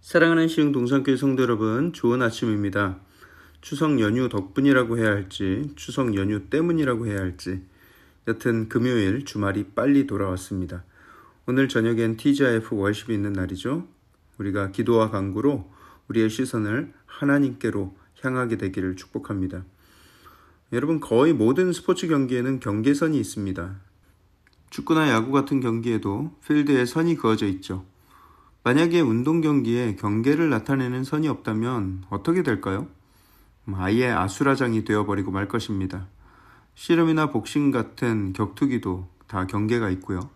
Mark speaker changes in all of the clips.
Speaker 1: 사랑하는 시흥동산교회 성도 여러분, 좋은 아침입니다. 추석 연휴 덕분이라고 해야 할지, 추석 연휴 때문이라고 해야 할지, 여튼 금요일 주말이 빨리 돌아왔습니다. 오늘 저녁엔 TGIF 월십이 있는 날이죠. 우리가 기도와 간구로 우리의 시선을 하나님께로 향하게 되기를 축복합니다. 여러분, 거의 모든 스포츠 경기에는 경계선이 있습니다. 축구나 야구 같은 경기에도 필드에 선이 그어져 있죠. 만약에 운동 경기에 경계를 나타내는 선이 없다면 어떻게 될까요? 아예 아수라장이 되어버리고 말 것입니다. 씨름이나 복싱 같은 격투기도 다 경계가 있고요.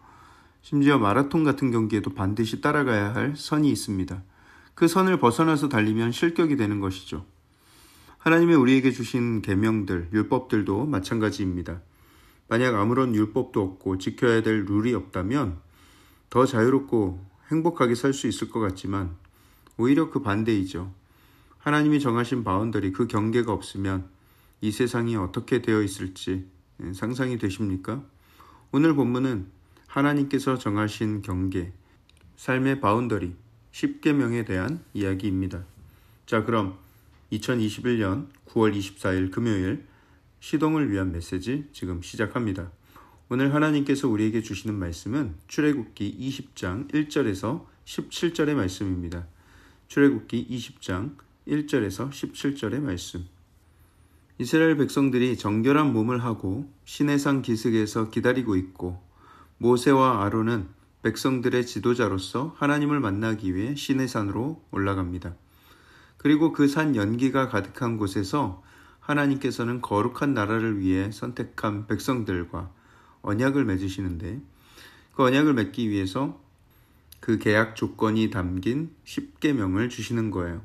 Speaker 1: 심지어 마라톤 같은 경기에도 반드시 따라가야 할 선이 있습니다. 그 선을 벗어나서 달리면 실격이 되는 것이죠. 하나님이 우리에게 주신 계명들, 율법들도 마찬가지입니다. 만약 아무런 율법도 없고 지켜야 될 룰이 없다면 더 자유롭고 행복하게 살 수 있을 것 같지만 오히려 그 반대이죠. 하나님이 정하신 바운더리, 그 경계가 없으면 이 세상이 어떻게 되어 있을지 상상이 되십니까? 오늘 본문은 하나님께서 정하신 경계, 삶의 바운더리, 10계명에 대한 이야기입니다. 자, 그럼 2021년 9월 24일 금요일 시동을 위한 메시지 지금 시작합니다. 오늘 하나님께서 우리에게 주시는 말씀은 출애굽기 20장 1절에서 17절의 말씀입니다. 출애굽기 20장 1절에서 17절의 말씀. 이스라엘 백성들이 정결한 몸을 하고 시내산 기슭에서 기다리고 있고 모세와 아론은 백성들의 지도자로서 하나님을 만나기 위해 시내산으로 올라갑니다. 그리고 그 산 연기가 가득한 곳에서 하나님께서는 거룩한 나라를 위해 선택한 백성들과 언약을 맺으시는데 그 언약을 맺기 위해서 그 계약 조건이 담긴 10계명을 주시는 거예요.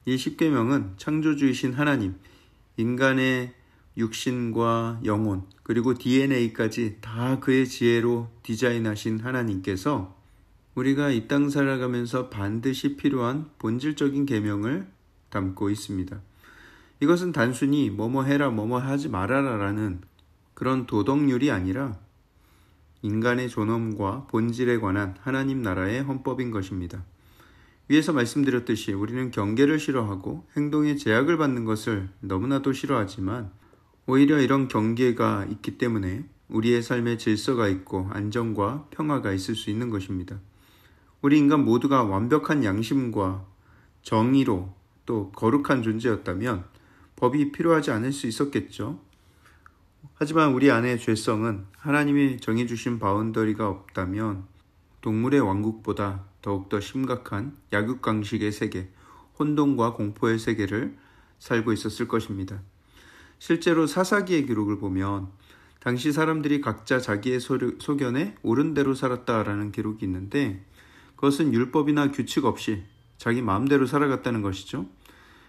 Speaker 1: 이 10계명은 창조주이신 하나님, 인간의 육신과 영혼, 그리고 DNA까지 다 그의 지혜로 디자인하신 하나님께서 우리가 이 땅 살아가면서 반드시 필요한 본질적인 계명을 담고 있습니다. 이것은 단순히 뭐뭐 해라, 뭐뭐 하지 말아라 라는 그런 도덕률이 아니라 인간의 존엄과 본질에 관한 하나님 나라의 헌법인 것입니다. 위에서 말씀드렸듯이 우리는 경계를 싫어하고 행동에 제약을 받는 것을 너무나도 싫어하지만 오히려 이런 경계가 있기 때문에 우리의 삶에 질서가 있고 안정과 평화가 있을 수 있는 것입니다. 우리 인간 모두가 완벽한 양심과 정의로 또 거룩한 존재였다면 법이 필요하지 않을 수 있었겠죠. 하지만 우리 안의 죄성은 하나님이 정해주신 바운더리가 없다면 동물의 왕국보다 더욱더 심각한 약육강식의 세계, 혼돈과 공포의 세계를 살고 있었을 것입니다. 실제로 사사기의 기록을 보면 당시 사람들이 각자 자기의 소견에 옳은 대로 살았다라는 기록이 있는데 그것은 율법이나 규칙 없이 자기 마음대로 살아갔다는 것이죠.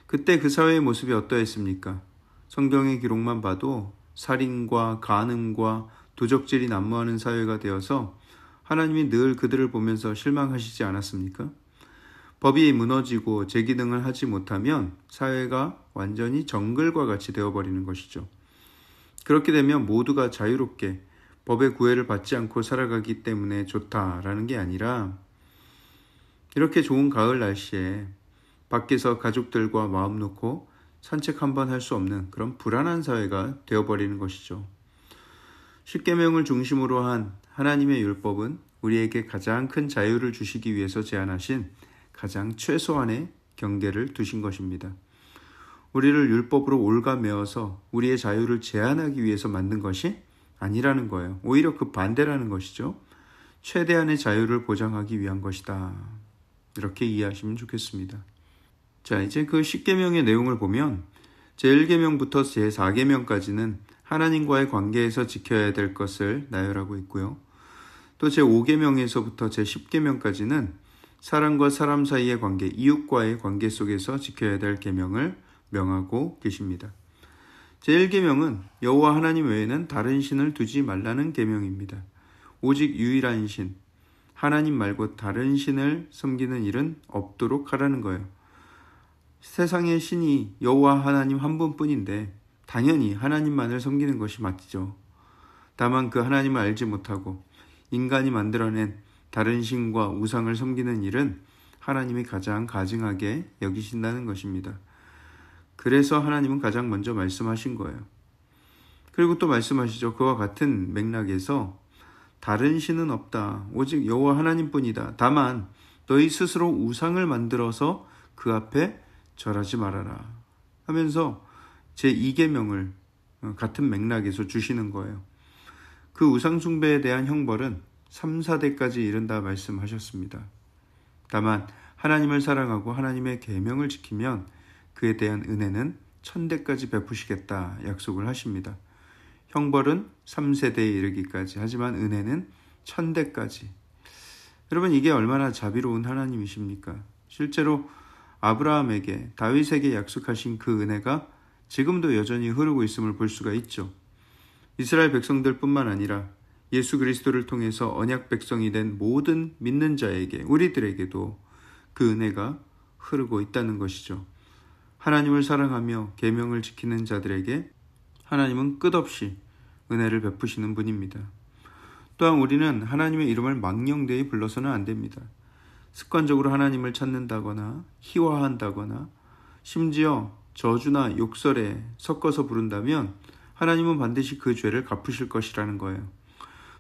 Speaker 1: 그때 그 사회의 모습이 어떠했습니까? 성경의 기록만 봐도 살인과 간음과 도적질이 난무하는 사회가 되어서 하나님이 늘 그들을 보면서 실망하시지 않았습니까? 법이 무너지고 제기등을 하지 못하면 사회가 완전히 정글과 같이 되어버리는 것이죠. 그렇게 되면 모두가 자유롭게 법의 구애를 받지 않고 살아가기 때문에 좋다라는 게 아니라 이렇게 좋은 가을 날씨에 밖에서 가족들과 마음 놓고 산책 한번 할 수 없는 그런 불안한 사회가 되어버리는 것이죠. 10계명을 중심으로 한 하나님의 율법은 우리에게 가장 큰 자유를 주시기 위해서 제안하신 가장 최소한의 경계를 두신 것입니다. 우리를 율법으로 올가매어서 우리의 자유를 제한하기 위해서 만든 것이 아니라는 거예요. 오히려 그 반대라는 것이죠. 최대한의 자유를 보장하기 위한 것이다. 이렇게 이해하시면 좋겠습니다. 자, 이제 그 10계명의 내용을 보면 제1계명부터 제4계명까지는 하나님과의 관계에서 지켜야 될 것을 나열하고 있고요. 또 제5계명에서부터 제10계명까지는 사람과 사람 사이의 관계, 이웃과의 관계 속에서 지켜야 될 계명을 명하고 계십니다. 제1계명은 여호와 하나님 외에는 다른 신을 두지 말라는 계명입니다. 오직 유일한 신, 하나님 말고 다른 신을 섬기는 일은 없도록 하라는 거예요. 세상의 신이 여호와 하나님 한 분뿐인데 당연히 하나님만을 섬기는 것이 맞죠. 다만 그 하나님을 알지 못하고 인간이 만들어낸 다른 신과 우상을 섬기는 일은 하나님이 가장 가증하게 여기신다는 것입니다. 그래서 하나님은 가장 먼저 말씀하신 거예요. 그리고 또 말씀하시죠. 그와 같은 맥락에서 다른 신은 없다. 오직 여호와 하나님뿐이다. 다만 너희 스스로 우상을 만들어서 그 앞에 절하지 말아라 하면서 제2계명을 같은 맥락에서 주시는 거예요. 그 우상 숭배에 대한 형벌은 3, 4대까지 이른다 말씀하셨습니다. 다만 하나님을 사랑하고 하나님의 계명을 지키면 그에 대한 은혜는 1000대까지 베푸시겠다 약속을 하십니다. 형벌은 3세대에 이르기까지, 하지만 은혜는 1000대까지. 여러분, 이게 얼마나 자비로운 하나님이십니까? 실제로 아브라함에게, 다윗에게 약속하신 그 은혜가 지금도 여전히 흐르고 있음을 볼 수가 있죠. 이스라엘 백성들뿐만 아니라 예수 그리스도를 통해서 언약 백성이 된 모든 믿는 자에게, 우리들에게도 그 은혜가 흐르고 있다는 것이죠. 하나님을 사랑하며 계명을 지키는 자들에게 하나님은 끝없이 은혜를 베푸시는 분입니다. 또한 우리는 하나님의 이름을 망령되이 불러서는 안 됩니다. 습관적으로 하나님을 찾는다거나 희화한다거나 심지어 저주나 욕설에 섞어서 부른다면 하나님은 반드시 그 죄를 갚으실 것이라는 거예요.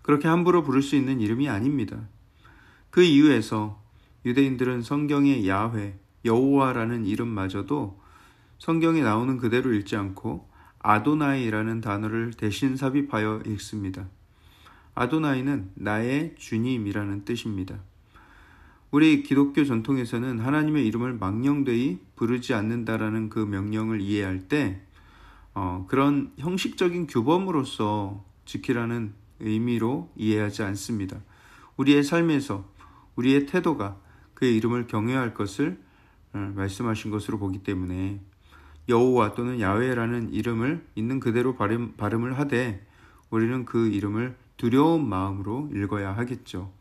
Speaker 1: 그렇게 함부로 부를 수 있는 이름이 아닙니다. 그 이유에서 유대인들은 성경의 야훼, 여호와라는 이름마저도 성경에 나오는 그대로 읽지 않고 아도나이라는 단어를 대신 삽입하여 읽습니다. 아도나이는 나의 주님이라는 뜻입니다. 우리 기독교 전통에서는 하나님의 이름을 망령되이 부르지 않는다라는 그 명령을 이해할 때 그런 형식적인 규범으로서 지키라는 의미로 이해하지 않습니다. 우리의 삶에서 우리의 태도가 그의 이름을 경외할 것을 말씀하신 것으로 보기 때문에 여호와 또는 야훼라는 이름을 있는 그대로 발음을 하되 우리는 그 이름을 두려운 마음으로 읽어야 하겠죠.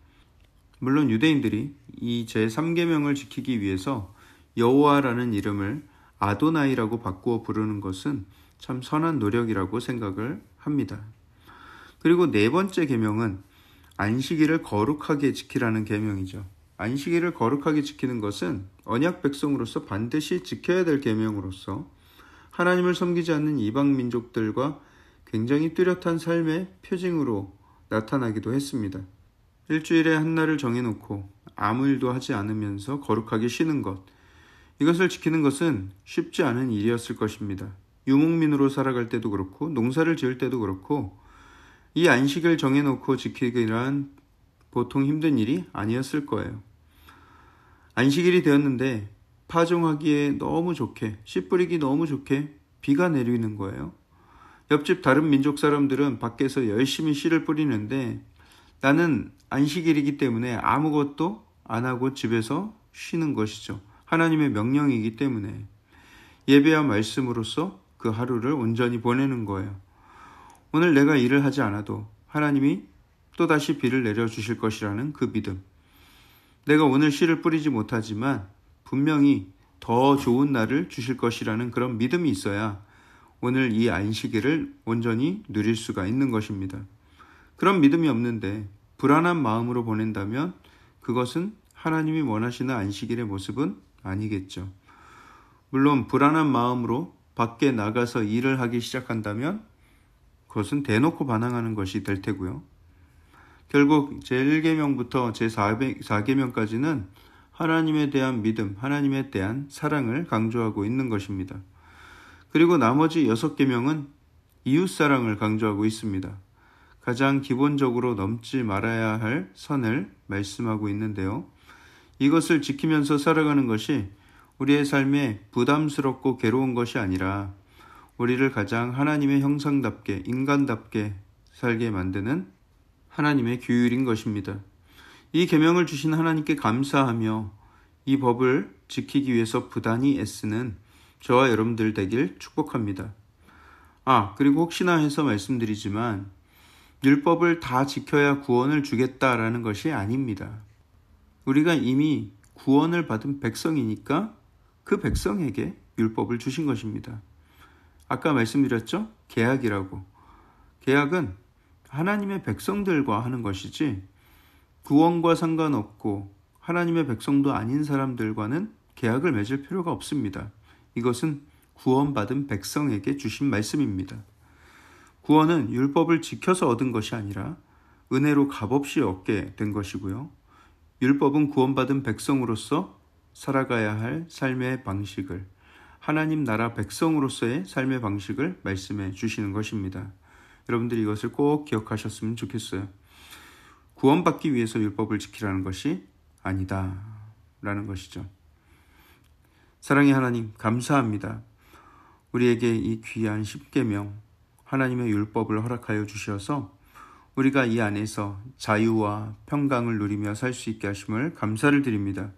Speaker 1: 물론 유대인들이 이 제3계명을 지키기 위해서 여호와라는 이름을 아도나이라고 바꾸어 부르는 것은 참 선한 노력이라고 생각을 합니다. 그리고 네 번째 계명은 안식일을 거룩하게 지키라는 계명이죠. 안식일을 거룩하게 지키는 것은 언약 백성으로서 반드시 지켜야 될 계명으로서 하나님을 섬기지 않는 이방 민족들과 굉장히 뚜렷한 삶의 표징으로 나타나기도 했습니다. 일주일에 한 날을 정해놓고 아무 일도 하지 않으면서 거룩하게 쉬는 것, 이것을 지키는 것은 쉽지 않은 일이었을 것입니다. 유목민으로 살아갈 때도 그렇고 농사를 지을 때도 그렇고 이 안식을 정해놓고 지키기란 보통 힘든 일이 아니었을 거예요. 안식일이 되었는데 파종하기에 너무 좋게, 씨 뿌리기 너무 좋게 비가 내리는 거예요. 옆집 다른 민족 사람들은 밖에서 열심히 씨를 뿌리는데 나는 안식일이기 때문에 아무것도 안 하고 집에서 쉬는 것이죠. 하나님의 명령이기 때문에 예배와 말씀으로써 그 하루를 온전히 보내는 거예요. 오늘 내가 일을 하지 않아도 하나님이 또다시 비를 내려주실 것이라는 그 믿음. 내가 오늘 씨를 뿌리지 못하지만 분명히 더 좋은 날을 주실 것이라는 그런 믿음이 있어야 오늘 이 안식일을 온전히 누릴 수가 있는 것입니다. 그런 믿음이 없는데 불안한 마음으로 보낸다면 그것은 하나님이 원하시는 안식일의 모습은 아니겠죠. 물론 불안한 마음으로 밖에 나가서 일을 하기 시작한다면 그것은 대놓고 반항하는 것이 될 테고요. 결국 제1계명부터 제4계명까지는 하나님에 대한 믿음, 하나님에 대한 사랑을 강조하고 있는 것입니다. 그리고 나머지 6계명은 이웃사랑을 강조하고 있습니다. 가장 기본적으로 넘지 말아야 할 선을 말씀하고 있는데요. 이것을 지키면서 살아가는 것이 우리의 삶에 부담스럽고 괴로운 것이 아니라 우리를 가장 하나님의 형상답게, 인간답게 살게 만드는 하나님의 규율인 것입니다. 이 계명을 주신 하나님께 감사하며 이 법을 지키기 위해서 부단히 애쓰는 저와 여러분들 되길 축복합니다. 그리고 혹시나 해서 말씀드리지만 율법을 다 지켜야 구원을 주겠다라는 것이 아닙니다. 우리가 이미 구원을 받은 백성이니까 그 백성에게 율법을 주신 것입니다. 아까 말씀드렸죠? 계약이라고. 계약은 하나님의 백성들과 하는 것이지 구원과 상관없고 하나님의 백성도 아닌 사람들과는 계약을 맺을 필요가 없습니다. 이것은 구원받은 백성에게 주신 말씀입니다. 구원은 율법을 지켜서 얻은 것이 아니라 은혜로 값없이 얻게 된 것이고요. 율법은 구원받은 백성으로서 살아가야 할 삶의 방식을, 하나님 나라 백성으로서의 삶의 방식을 말씀해 주시는 것입니다. 여러분들이 이것을 꼭 기억하셨으면 좋겠어요. 구원받기 위해서 율법을 지키라는 것이 아니다 라는 것이죠. 사랑의 하나님, 감사합니다. 우리에게 이 귀한 십계명, 하나님의 율법을 허락하여 주셔서 우리가 이 안에서 자유와 평강을 누리며 살 수 있게 하심을 감사를 드립니다.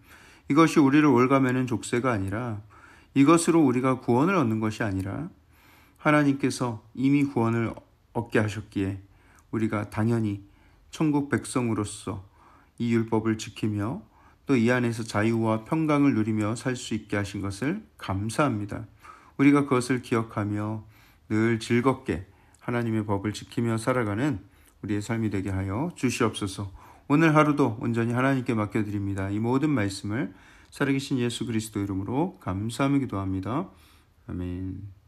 Speaker 1: 이것이 우리를 올가매는 족쇄가 아니라, 이것으로 우리가 구원을 얻는 것이 아니라 하나님께서 이미 구원을 얻게 하셨기에 우리가 당연히 천국 백성으로서 이 율법을 지키며 또 이 안에서 자유와 평강을 누리며 살 수 있게 하신 것을 감사합니다. 우리가 그것을 기억하며 늘 즐겁게 하나님의 법을 지키며 살아가는 우리의 삶이 되게 하여 주시옵소서. 오늘 하루도 온전히 하나님께 맡겨드립니다. 이 모든 말씀을 살아계신 예수 그리스도 이름으로 감사하며 기도합니다. 아멘.